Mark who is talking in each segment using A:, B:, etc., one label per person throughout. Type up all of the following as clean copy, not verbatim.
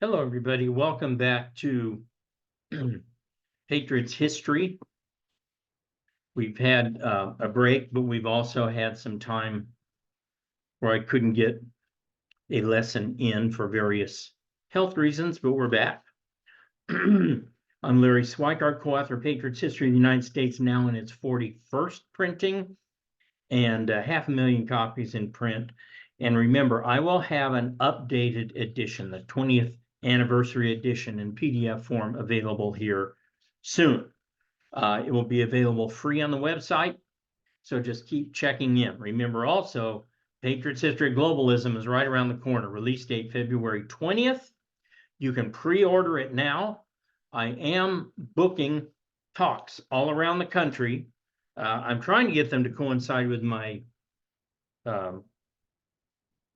A: Hello, everybody. Welcome back to Patriots History. We've had a break, but we've also had some time where I couldn't get a lesson in for various health reasons, but we're back. I'm Larry Swikart, co-author of Patriots History of the United States, now in its 41st printing, and 500,000 copies in print. And remember, I will have an updated edition, the 20th anniversary edition in PDF form, available here soon. It will be available free on the website, so just keep checking in. Remember also, Patriots History of Globalism is right around the corner. Release date February 20th. You can pre-order it now. I am booking talks all around the country. I'm trying to get them to coincide with my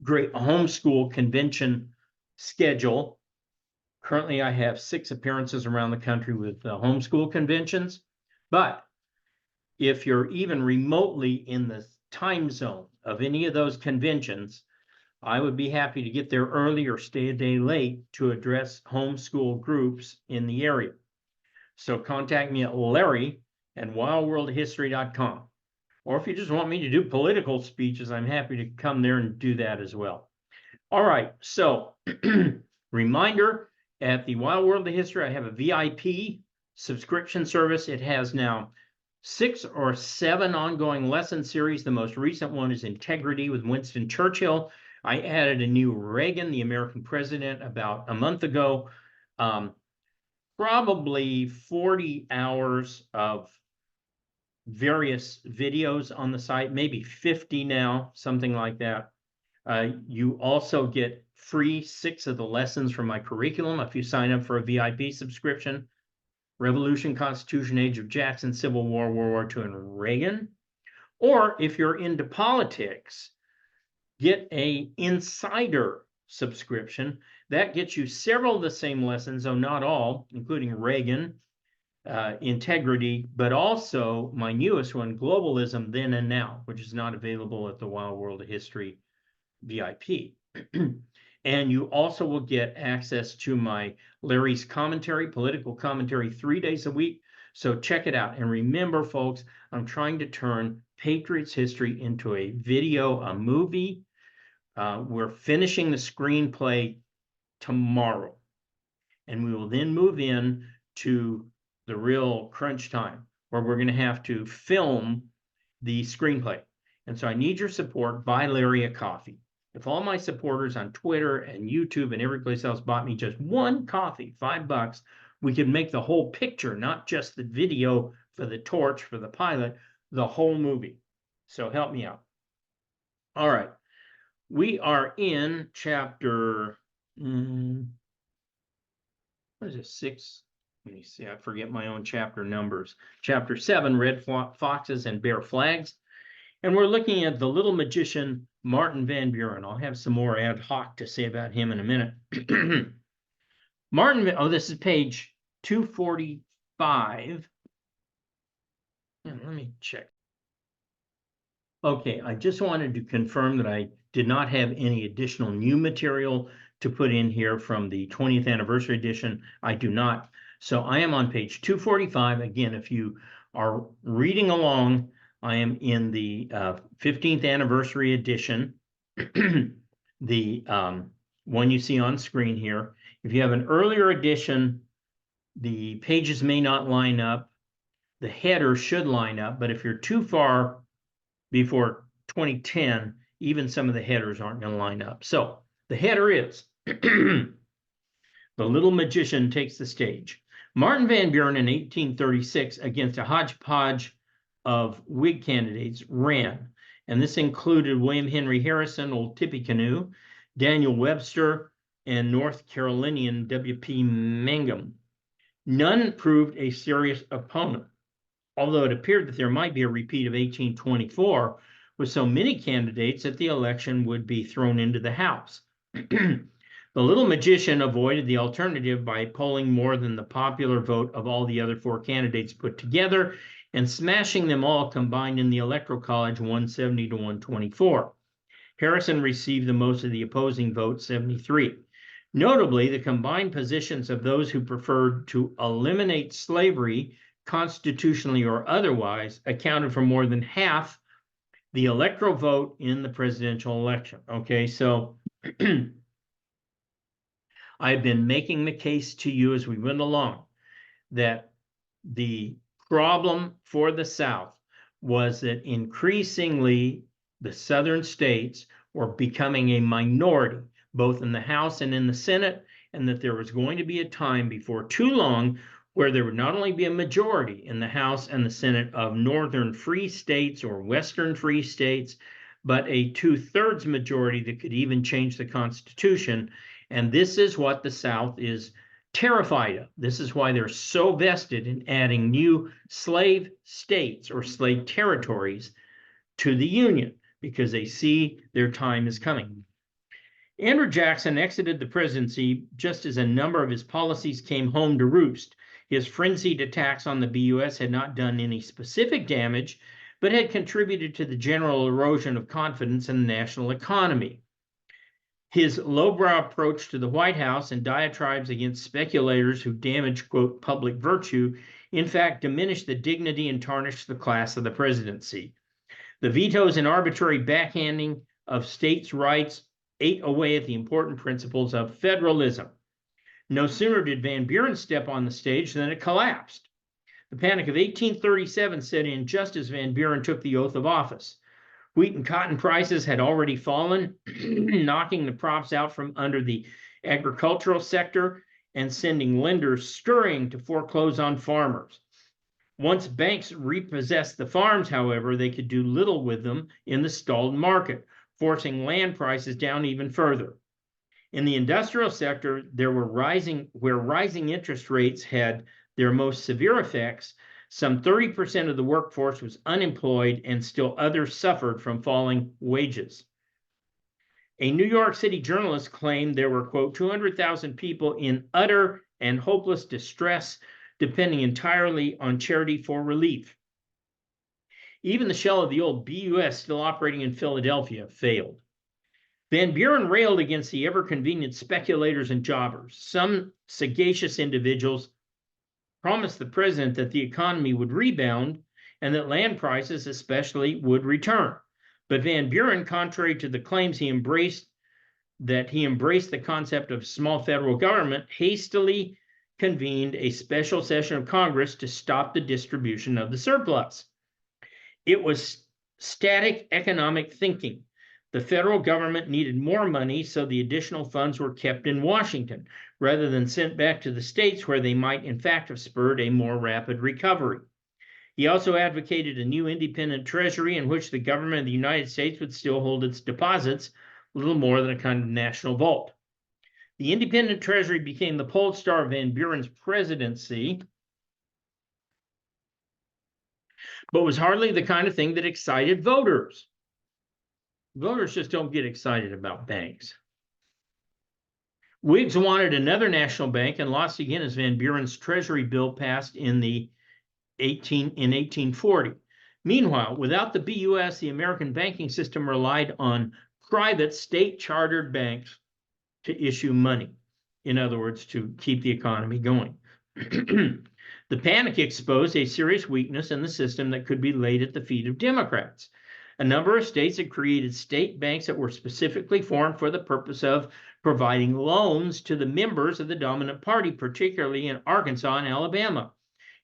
A: great homeschool convention schedule. Currently, I have 6 appearances around the country with homeschool conventions. But if you're even remotely in the time zone of any of those conventions, I would be happy to get there early or stay a day late to address homeschool groups in the area. So contact me at larry@wildworldhistory.com. Or if you just want me to do political speeches, I'm happy to come there and do that as well. All right, so reminder, at the Wild World of History, I have a VIP subscription service. It has now 6 or 7 ongoing lesson series. The most recent one is Integrity with Winston Churchill. I added a new Reagan, the American president, about a month ago. Probably 40 hours of various videos on the site, maybe 50 now, something like that. You also get free 6 of the lessons from my curriculum if you sign up for a VIP subscription. Revolution, Constitution, Age of Jackson, Civil War, World War II, and Reagan. Or if you're into politics, get an insider subscription. That gets you several of the same lessons, though not all, including Reagan, Integrity, but also my newest one, Globalism, Then and Now, which is not available at the Wild World of History VIP. And you also will get access to my Larry's commentary, political commentary, 3 days a week. So check it out. And remember, folks, I'm trying to turn Patriots History into a video, a movie. We're finishing the screenplay tomorrow. And we will then move in to the real crunch time, where we're going to have to film the screenplay. And so I need your support. Buy Larry a coffee. If all my supporters on Twitter and YouTube and every place else bought me just one coffee, $5, we could make the whole picture, not just the video for the torch, for the pilot, the whole movie. So help me out. All right. We are in chapter, what is it, 6? Let me see, I forget my own chapter numbers. Chapter 7, Red Foxes and Bear Flags. And we're looking at the little magician, Martin Van Buren. I'll have some more ad hoc to say about him in a minute. Martin, oh, this is page 245. And let me check. Okay, I just wanted to confirm that I did not have any additional new material to put in here from the 20th anniversary edition. I do not. So I am on page 245. Again, if you are reading along, I am in the 15th anniversary edition, the one you see on screen here. If you have an earlier edition, the pages may not line up. The header should line up, but if you're too far before 2010, even some of the headers aren't going to line up. So the header is, the little magician takes the stage. Martin Van Buren in 1836, against a hodgepodge of Whig candidates, ran. And this included William Henry Harrison, Old Tippecanoe, Daniel Webster, and North Carolinian W.P. Mangum. None proved a serious opponent, although it appeared that there might be a repeat of 1824 with so many candidates that the election would be thrown into the House. The little magician avoided the alternative by polling more than the popular vote of all the other 4 candidates put together and smashing them all combined in the Electoral College 170 to 124. Harrison received the most of the opposing votes, 73. Notably, the combined positions of those who preferred to eliminate slavery, constitutionally or otherwise, accounted for more than half the electoral vote in the presidential election. Okay, so I've been making the case to you as we went along that the problem for the South was that increasingly the Southern states were becoming a minority, both in the House and in the Senate, and that there was going to be a time before too long where there would not only be a majority in the House and the Senate of Northern free states or Western free states, but a two-thirds majority that could even change the Constitution. And this is what the South is terrified of. This is why they're so vested in adding new slave states or slave territories to the Union, because they see their time is coming. Andrew Jackson exited the presidency just as a number of his policies came home to roost. His frenzied attacks on the BUS had not done any specific damage, but had contributed to the general erosion of confidence in the national economy. His lowbrow approach to the White House and diatribes against speculators who damaged, quote, public virtue, in fact, diminished the dignity and tarnished the class of the presidency. The vetoes and arbitrary backhanding of states' rights ate away at the important principles of federalism. No sooner did Van Buren step on the stage than it collapsed. The Panic of 1837 set in just as Van Buren took the oath of office. Wheat and cotton prices had already fallen, knocking the props out from under the agricultural sector and sending lenders scurrying to foreclose on farmers. Once banks repossessed the farms, however, they could do little with them in the stalled market, forcing land prices down even further. In the industrial sector, where rising interest rates had their most severe effects, some 30% of the workforce was unemployed, and still others suffered from falling wages. A New York City journalist claimed there were, quote, 200,000 people in utter and hopeless distress, depending entirely on charity for relief. Even the shell of the old BUS still operating in Philadelphia failed. Van Buren railed against the ever-convenient speculators and jobbers. Some sagacious individuals promised the president that the economy would rebound and that land prices especially would return. But Van Buren, contrary to the claims he embraced the concept of small federal government, hastily convened a special session of Congress to stop the distribution of the surplus. It was static economic thinking. The federal government needed more money, so the additional funds were kept in Washington, rather than sent back to the states, where they might in fact have spurred a more rapid recovery. He also advocated a new independent treasury in which the government of the United States would still hold its deposits, a little more than a kind of national vault. The independent treasury became the pole star of Van Buren's presidency, but was hardly the kind of thing that excited voters. Voters just don't get excited about banks. Whigs wanted another national bank and lost again as Van Buren's treasury bill passed in 1840. Meanwhile, without the BUS, the American banking system relied on private state-chartered banks to issue money. In other words, to keep the economy going. The panic exposed a serious weakness in the system that could be laid at the feet of Democrats. A number of states had created state banks that were specifically formed for the purpose of providing loans to the members of the dominant party, particularly in Arkansas and Alabama.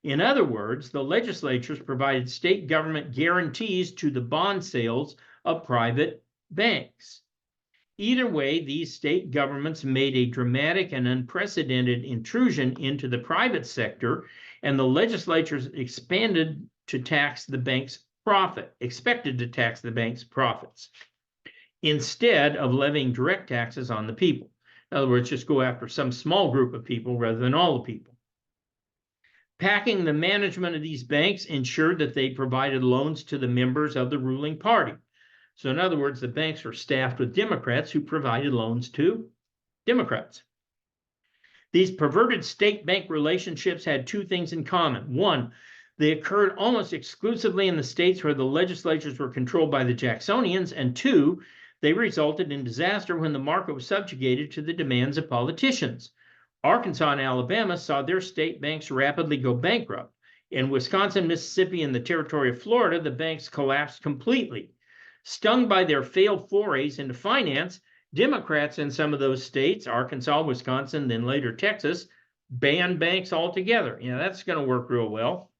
A: In other words, the legislatures provided state government guarantees to the bond sales of private banks. Either way, these state governments made a dramatic and unprecedented intrusion into the private sector, and the legislatures expected to tax the bank's profits, instead of levying direct taxes on the people. In other words, just go after some small group of people rather than all the people. Packing the management of these banks ensured that they provided loans to the members of the ruling party. So in other words, the banks were staffed with Democrats who provided loans to Democrats. These perverted state bank relationships had two things in common. One, they occurred almost exclusively in the states where the legislatures were controlled by the Jacksonians. And two, They resulted in disaster when the market was subjugated to the demands of politicians. Arkansas and Alabama saw their state banks rapidly go bankrupt. In Wisconsin, Mississippi, and the territory of Florida, the banks collapsed completely. Stung by their failed forays into finance, Democrats in some of those states, Arkansas, Wisconsin, then later Texas, banned banks altogether. That's going to work real well.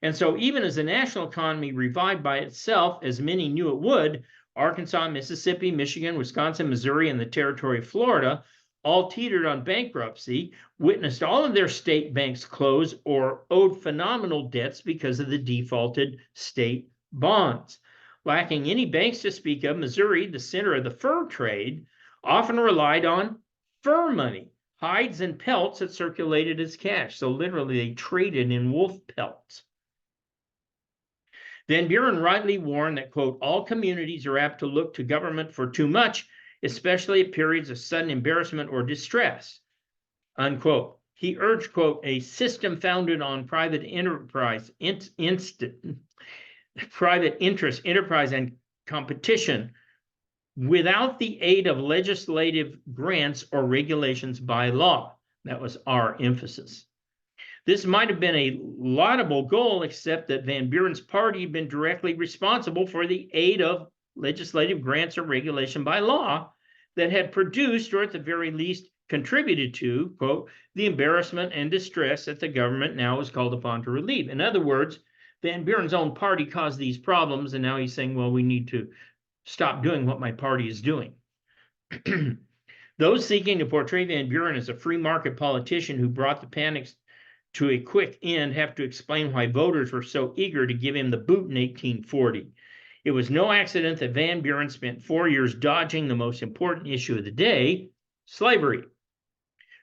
A: And so even as the national economy revived by itself, as many knew it would, Arkansas, Mississippi, Michigan, Wisconsin, Missouri, and the territory of Florida all teetered on bankruptcy, witnessed all of their state banks close, or owed phenomenal debts because of the defaulted state bonds. Lacking any banks to speak of, Missouri, the center of the fur trade, often relied on fur money, hides and pelts that circulated as cash. So literally they traded in wolf pelts. Van Buren rightly warned that, quote, all communities are apt to look to government for too much, especially at periods of sudden embarrassment or distress, unquote. He urged, quote, a system founded on private interest, enterprise, and competition without the aid of legislative grants or regulations by law. That was our emphasis. This might have been a laudable goal, except that Van Buren's party had been directly responsible for the aid of legislative grants or regulation by law that had produced, or at the very least contributed to, quote, the embarrassment and distress that the government now is called upon to relieve. In other words, Van Buren's own party caused these problems, and now he's saying, well, we need to stop doing what my party is doing. Those seeking to portray Van Buren as a free market politician who brought the panics to a quick end have to explain why voters were so eager to give him the boot in 1840. It was no accident that Van Buren spent 4 years dodging the most important issue of the day, slavery.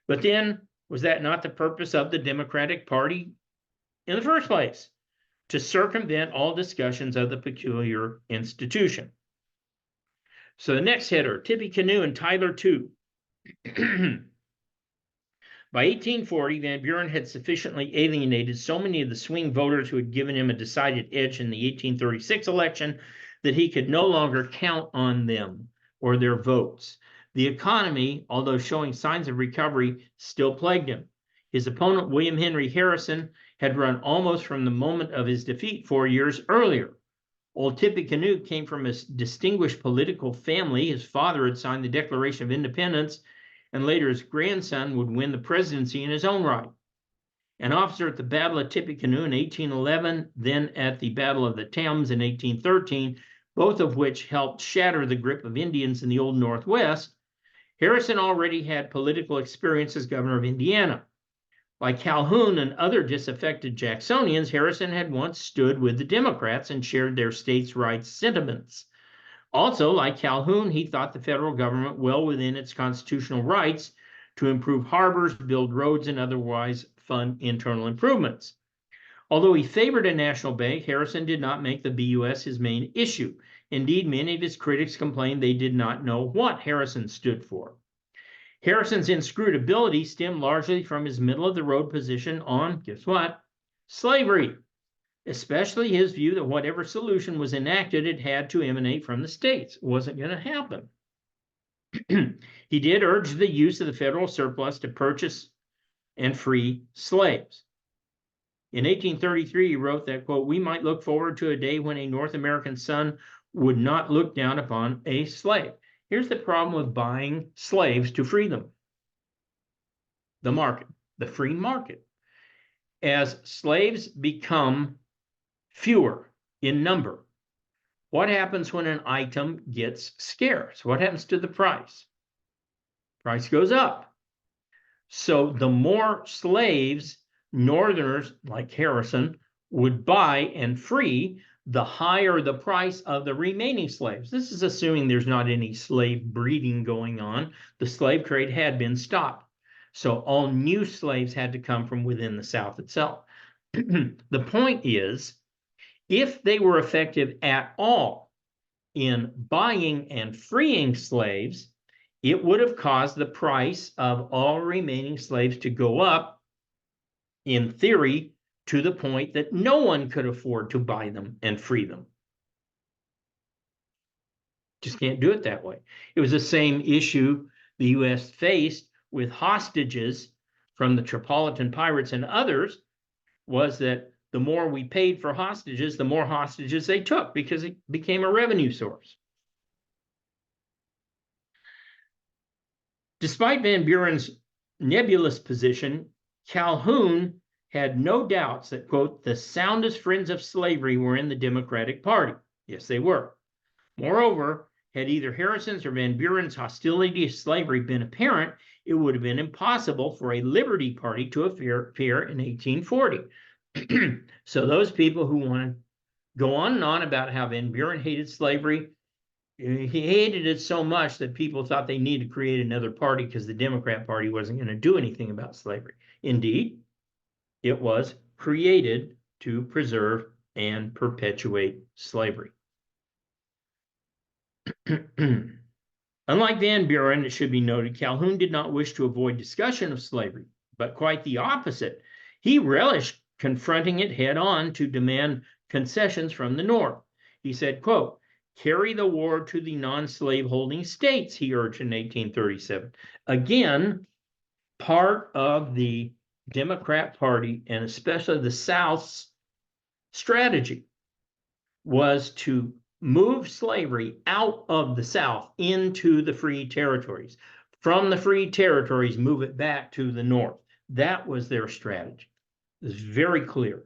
A: But then, was that not the purpose of the Democratic Party in the first place? To circumvent all discussions of the peculiar institution. So the next header, Tippecanoe and Tyler too. By 1840, Van Buren had sufficiently alienated so many of the swing voters who had given him a decided edge in the 1836 election that he could no longer count on them or their votes. The economy, although showing signs of recovery, still plagued him. His opponent, William Henry Harrison, had run almost from the moment of his defeat 4 years earlier. Old Tippecanoe came from a distinguished political family. His father had signed the Declaration of Independence, and later his grandson would win the presidency in his own right. An officer at the Battle of Tippecanoe in 1811, then at the Battle of the Thames in 1813, both of which helped shatter the grip of Indians in the Old Northwest, Harrison already had political experience as governor of Indiana. Like Calhoun and other disaffected Jacksonians, Harrison had once stood with the Democrats and shared their states' rights sentiments. Also, like Calhoun, he thought the federal government well within its constitutional rights to improve harbors, build roads, and otherwise fund internal improvements. Although he favored a national bank, Harrison did not make the BUS his main issue. Indeed, many of his critics complained they did not know what Harrison stood for. Harrison's inscrutability stemmed largely from his middle-of-the-road position on, guess what, slavery, especially his view that whatever solution was enacted, it had to emanate from the states. It wasn't going to happen. He did urge the use of the federal surplus to purchase and free slaves. In 1833, he wrote that, quote, we might look forward to a day when a North American son would not look down upon a slave. Here's the problem with buying slaves to free them. The market, the free market. As slaves become fewer in number, what happens when an item gets scarce? What happens to the price? Price goes up. So the more slaves Northerners like Harrison would buy and free, the higher the price of the remaining slaves. This is assuming there's not any slave breeding going on. The slave trade had been stopped. So all new slaves had to come from within the South itself. The point is, if they were effective at all in buying and freeing slaves, it would have caused the price of all remaining slaves to go up, in theory, to the point that no one could afford to buy them and free them. Just can't do it that way. It was the same issue the U.S. faced with hostages from the Tripolitan pirates and others, was that the more we paid for hostages, the more hostages they took, because it became a revenue source. Despite Van Buren's nebulous position, Calhoun had no doubts that, quote, the soundest friends of slavery were in the Democratic Party. Yes, they were. Moreover, had either Harrison's or Van Buren's hostility to slavery been apparent, it would have been impossible for a Liberty Party to appear in 1840. So those people who want to go on and on about how Van Buren hated slavery, he hated it so much that people thought they needed to create another party because the Democrat Party wasn't going to do anything about slavery. Indeed, it was created to preserve and perpetuate slavery. Unlike Van Buren, it should be noted, Calhoun did not wish to avoid discussion of slavery, but quite the opposite. He relished confronting it head on to demand concessions from the North. He said, quote, carry the war to the non-slave holding states, he urged in 1837. Again, part of the Democrat Party, and especially the South's strategy, was to move slavery out of the South into the free territories. From the free territories, move it back to the North. That was their strategy. It was very clear.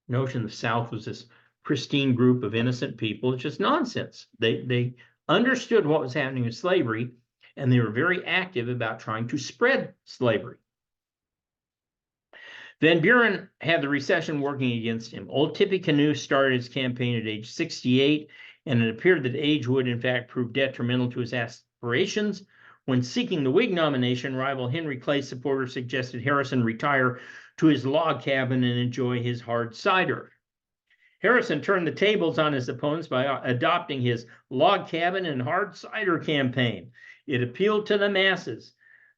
A: Notion the South was this pristine group of innocent people. It's just nonsense. They understood what was happening with slavery, and they were very active about trying to spread slavery. Van Buren had the recession working against him. Old Tippecanoe started his campaign at age 68, and it appeared that age would, in fact, prove detrimental to his aspirations. When seeking the Whig nomination, rival Henry Clay's supporters suggested Harrison retire to his log cabin and enjoy his hard cider. Harrison turned the tables on his opponents by adopting his log cabin and hard cider campaign. It appealed to the masses,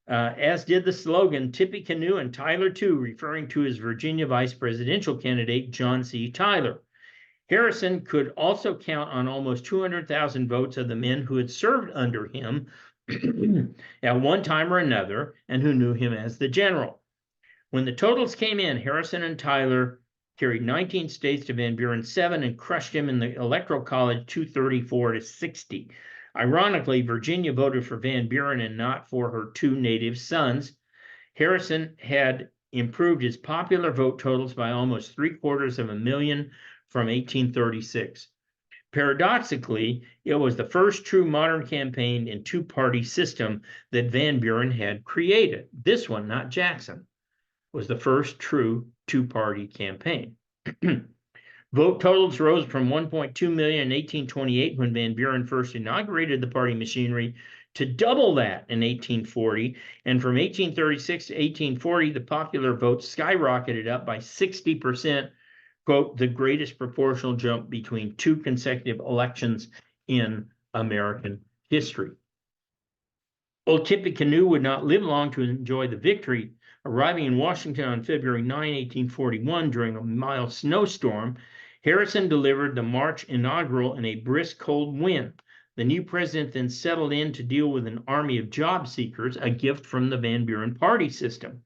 A: as did the slogan, Tippecanoe and Tyler too, referring to his Virginia vice presidential candidate, John C. Tyler. Harrison could also count on almost 200,000 votes of the men who had served under him at one time or another and who knew him as the general. When the totals came in, Harrison and Tyler carried 19 states to Van Buren 7 and crushed him in the Electoral College 234 to 60. Ironically, Virginia voted for Van Buren and not for her two native sons. Harrison had improved his popular vote totals by almost 750,000 from 1836. Paradoxically, it was the first true modern campaign in two-party system that Van Buren had created. This one, not Jackson, was the first true two-party campaign. Vote totals rose from 1.2 million in 1828 when Van Buren first inaugurated the party machinery to double that in 1840. And from 1836 to 1840, the popular vote skyrocketed up by 60%, quote, the greatest proportional jump between two consecutive elections in American history. Old Tippecanoe would not live long to enjoy the victory. Arriving in Washington on February 9, 1841, during a mild snowstorm, Harrison delivered the March inaugural in a brisk cold wind. The new president then settled in to deal with an army of job seekers, a gift from the Van Buren party system.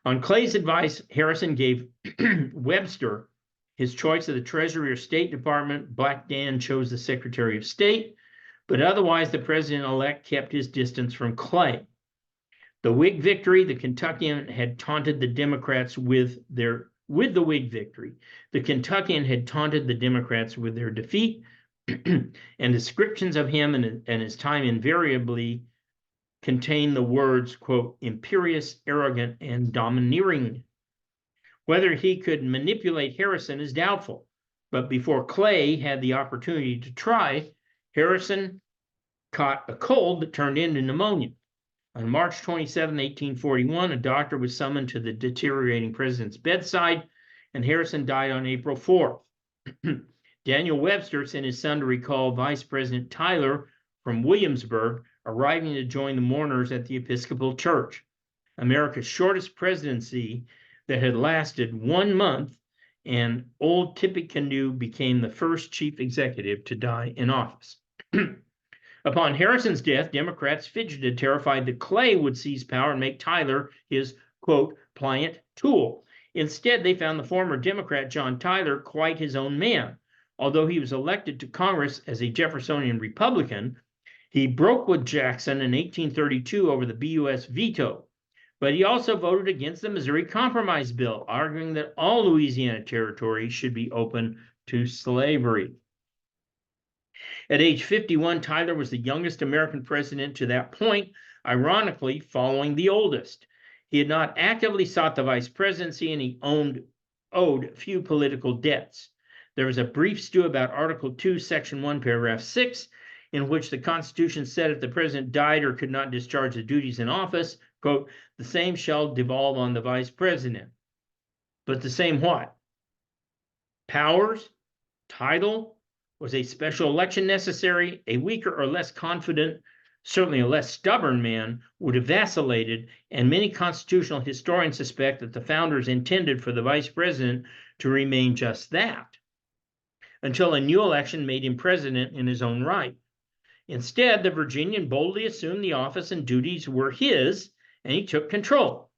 A: On Clay's advice, Harrison gave Webster his choice of the Treasury or State Department. Black Dan chose the Secretary of State, but otherwise the president-elect kept his distance from Clay. The Whig victory, the Kentuckian had taunted the Democrats with the Whig victory. The Kentuckian had taunted the Democrats with their defeat, and descriptions of him and his time invariably contain the words, quote, imperious, arrogant, and domineering. Whether he could manipulate Harrison is doubtful, but before Clay had the opportunity to try, Harrison caught a cold that turned into pneumonia. On March 27, 1841, a doctor was summoned to the deteriorating president's bedside, and Harrison died on April 4th. Daniel Webster sent his son to recall Vice President Tyler from Williamsburg, arriving to join the mourners at the Episcopal Church. America's shortest presidency that had lasted 1 month, and Old Tippecanoe became the first chief executive to die in office. Upon Harrison's death, Democrats fidgeted, terrified that Clay would seize power and make Tyler his, quote, pliant tool. Instead, they found the former Democrat John Tyler quite his own man. Although he was elected to Congress as a Jeffersonian Republican, he broke with Jackson in 1832 over the BUS veto. But he also voted against the Missouri Compromise Bill, arguing that all Louisiana territory should be open to slavery. At age 51, Tyler was the youngest American president to that point, ironically following the oldest. He had not actively sought the vice presidency, and he owed few political debts. There was a brief stew about Article 2, Section 1, Paragraph 6, in which the Constitution said if the president died or could not discharge the duties in office, quote, the same shall devolve on the vice president. But the same what? Powers? Title? Was a special election necessary? A weaker or less confident, certainly a less stubborn man would have vacillated, and many constitutional historians suspect that the founders intended for the vice president to remain just that, until a new election made him president in his own right. Instead, the Virginian boldly assumed the office and duties were his, and he took control.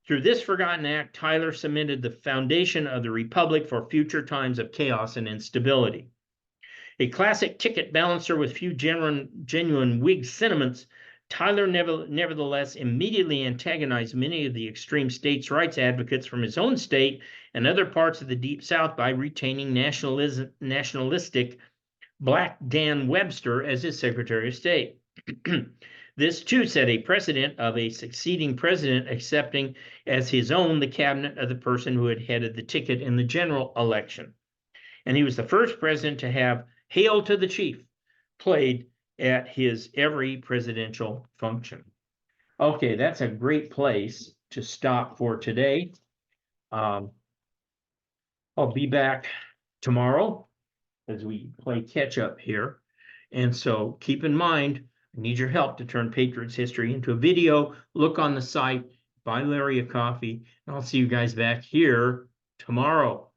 A: Through this forgotten act, Tyler cemented the foundation of the Republic for future times of chaos and instability. A classic ticket balancer with few genuine Whig sentiments, Tyler nevertheless immediately antagonized many of the extreme states' rights advocates from his own state and other parts of the Deep South by retaining nationalistic Black Dan Webster as his Secretary of State. This, too, set a precedent of a succeeding president accepting as his own the cabinet of the person who had headed the ticket in the general election. And he was the first president to have Hail to the Chief played at his every presidential function. Okay, that's a great place to stop for today. I'll be back tomorrow as we play catch up here. And so keep in mind, I need your help to turn Patriot's history into a video. Look on the site, buy Larry a coffee, and I'll see you guys back here tomorrow.